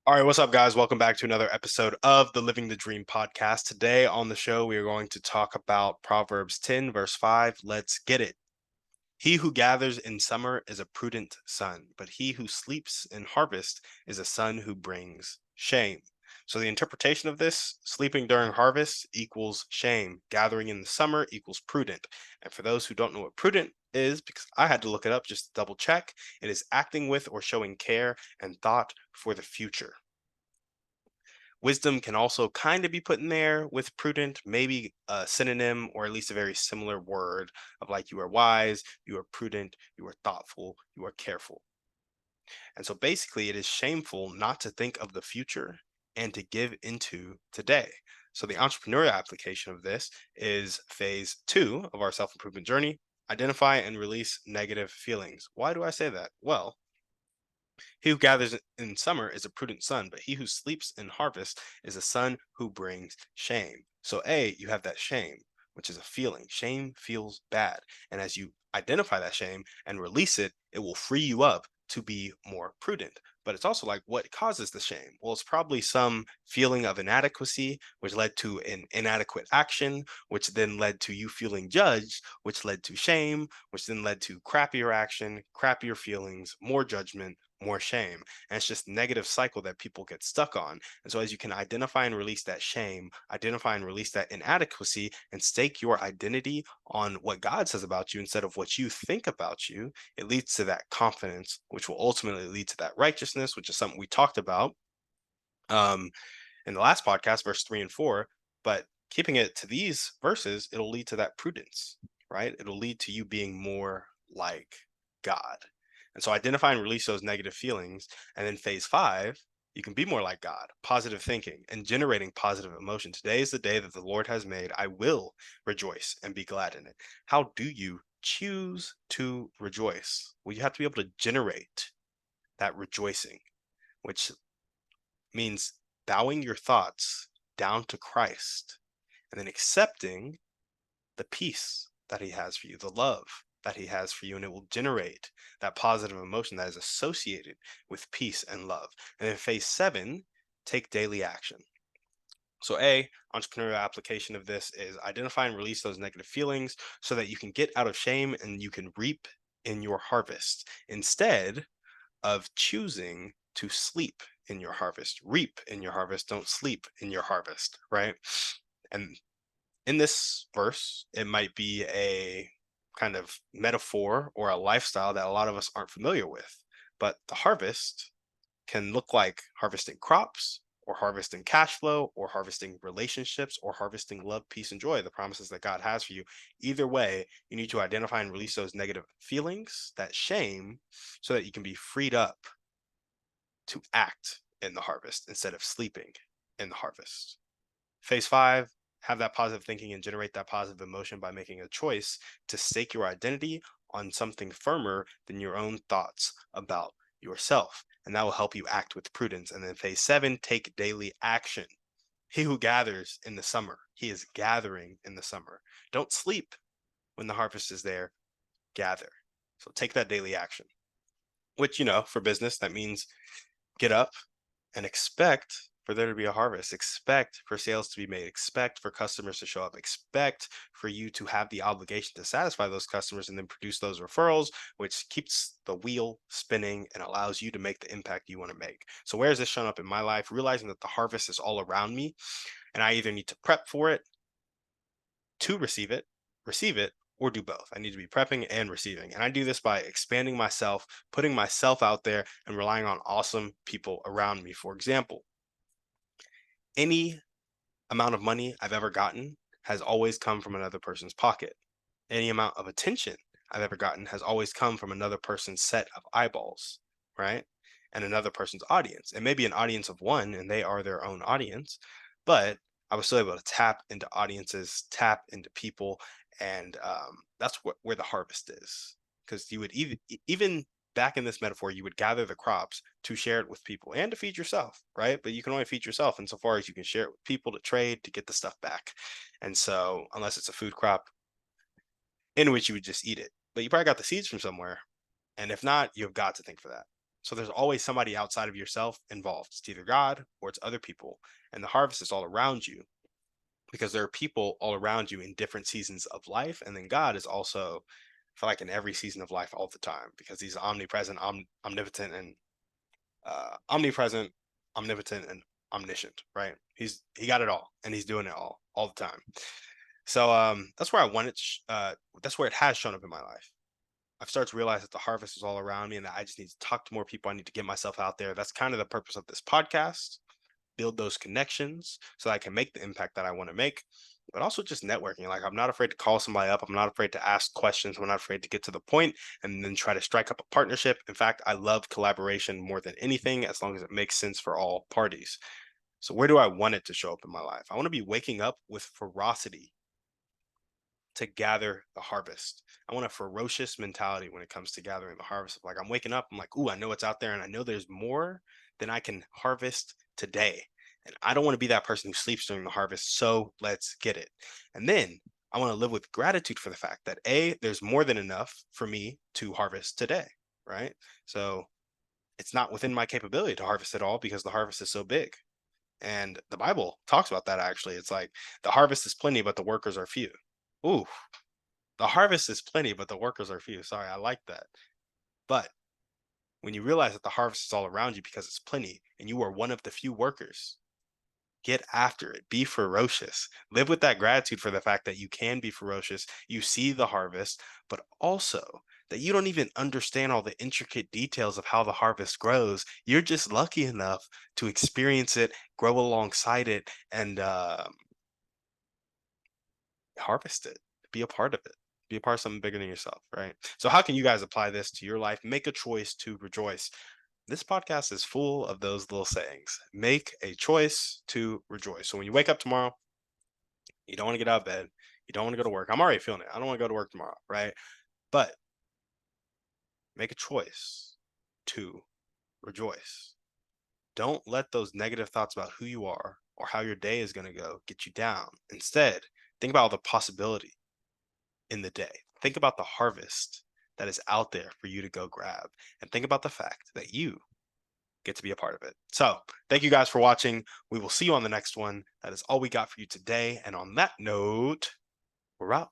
All right, what's up, guys? Welcome back to another episode of the Living the Dream podcast. Today on the show, we are going to talk about Proverbs 10, verse 5. Let's get it. He who gathers in summer is a prudent son, but he who sleeps in harvest is a son who brings shame. So, the interpretation of this, sleeping during harvest equals shame, gathering in the summer equals prudent. And for those who don't know what prudent is, because I had to look it up just to double check, it is acting with or showing care and thought for the future. Wisdom can also kind of be put in there with prudent, maybe a synonym or at least a very similar word of like you are wise, you are prudent, you are thoughtful, you are careful. And so basically, it is shameful not to think of the future and to give into today. So the entrepreneurial application of this is phase two of our self improvement journey: identify and release negative feelings. Why do I say that? Well, he who gathers in summer is a prudent son, but he who sleeps in harvest is a son who brings shame. So, A, you have that shame, which is a feeling. Shame feels bad. And as you identify that shame and release it, it will free you up to be more prudent. But it's also like, what causes the shame? Well, it's probably some feeling of inadequacy, which led to an inadequate action, which then led to you feeling judged, which led to shame, which then led to crappier action, crappier feelings, more judgment, more shame. And it's just negative cycle that people get stuck on. And so as you can identify and release that shame, identify and release that inadequacy, and stake your identity on what God says about you instead of what you think about you, it leads to that confidence, which will ultimately lead to that righteousness, which is something we talked about um, in the last podcast, verse 3 and 4. But keeping it to these verses, it'll lead to that prudence, right? It'll lead to you being more like God. And so identify and release those negative feelings. And then phase five, you can be more like God, positive thinking and generating positive emotion. Today is the day that the Lord has made. I will rejoice and be glad in it. How do you choose to rejoice? Well, you have to be able to generate that rejoicing, which means bowing your thoughts down to Christ and then accepting the peace that he has for you, the love that he has for you, and it will generate that positive emotion that is associated with peace and love. And then phase seven, take daily action. So, A, entrepreneurial application of this is identify and release those negative feelings so that you can get out of shame and you can reap in your harvest instead of choosing to sleep in your harvest. Reap in your harvest, don't sleep in your harvest, right? And in this verse, it might be a kind of metaphor or a lifestyle that a lot of us aren't familiar with. But the harvest can look like harvesting crops or harvesting cash flow or harvesting relationships or harvesting love, peace, and joy, the promises that God has for you. Either way, you need to identify and release those negative feelings, that shame, so that you can be freed up to act in the harvest instead of sleeping in the harvest. Phase five, have that positive thinking and generate that positive emotion by making a choice to stake your identity on something firmer than your own thoughts about yourself. And that will help you act with prudence. And then phase seven, take daily action. He who gathers in the summer, he is gathering in the summer. Don't sleep when the harvest is there, gather. So take that daily action, which, for business, that means get up and expect for there to be a harvest. Expect for sales to be made. Expect for customers to show up. Expect for you to have the obligation to satisfy those customers and then produce those referrals, which keeps the wheel spinning and allows you to make the impact you want to make. So, where has this shown up in my life? Realizing that the harvest is all around me, and I either need to prep for it to receive it, or do both. I need to be prepping and receiving. And I do this by expanding myself, putting myself out there, and relying on awesome people around me. For example, any amount of money I've ever gotten has always come from another person's pocket. Any amount of attention I've ever gotten has always come from another person's set of eyeballs, right? And another person's audience. It may be an audience of one and they are their own audience, but I was still able to tap into audiences, tap into people, and that's where the harvest is. Because you would even back in this metaphor, you would gather the crops to share it with people and to feed yourself, right? But you can only feed yourself insofar as you can share it with people to trade to get the stuff back. And so, unless it's a food crop, in which you would just eat it. But you probably got the seeds from somewhere. And if not, you've got to think for that. So there's always somebody outside of yourself involved. It's either God or it's other people. And the harvest is all around you because there are people all around you in different seasons of life. And then God is also, I feel like, in every season of life all the time because he's omnipresent, omnipotent, and omnipresent, omnipotent, and omniscient, right? He got it all and he's doing it all the time. So that's where I want it. That's where it has shown up in my life. I've started to realize that the harvest is all around me and that I just need to talk to more people. I need to get myself out there. That's kind of the purpose of this podcast, build those connections so that I can make the impact that I want to make, but also just networking. Like, I'm not afraid to call somebody up. I'm not afraid to ask questions. I'm not afraid to get to the point and then try to strike up a partnership. In fact, I love collaboration more than anything, as long as it makes sense for all parties. So where do I want it to show up in my life? I want to be waking up with ferocity to gather the harvest. I want a ferocious mentality when it comes to gathering the harvest. Of like, I'm waking up, I'm like, ooh, I know it's out there and I know there's more than I can harvest today. And I don't want to be that person who sleeps during the harvest. So let's get it. And then I want to live with gratitude for the fact that A, there's more than enough for me to harvest today. Right. So it's not within my capability to harvest it all because the harvest is so big. And the Bible talks about that actually. It's like the harvest is plenty, but the workers are few. Ooh, the harvest is plenty, but the workers are few. Sorry, I like that. But when you realize that the harvest is all around you because it's plenty and you are one of the few workers, get after it. Be ferocious. Live with that gratitude for the fact that you can be ferocious. You see the harvest, but also that you don't even understand all the intricate details of how the harvest grows. You're just lucky enough to experience it, grow alongside it, and harvest it, be a part of it, be a part of something bigger than yourself, right? So, how can you guys apply this to your life? Make a choice to rejoice. This podcast is full of those little sayings. Make a choice to rejoice. So, when you wake up tomorrow, you don't want to get out of bed, you don't want to go to work. I'm already feeling it. I don't want to go to work tomorrow, right? But make a choice to rejoice. Don't let those negative thoughts about who you are or how your day is going to go get you down. Instead, think about all the possibility in the day. Think about the harvest that is out there for you to go grab, and think about the fact that you get to be a part of it. So, thank you guys for watching. We will see you on the next one. That is all we got for you today. And on that note, we're out.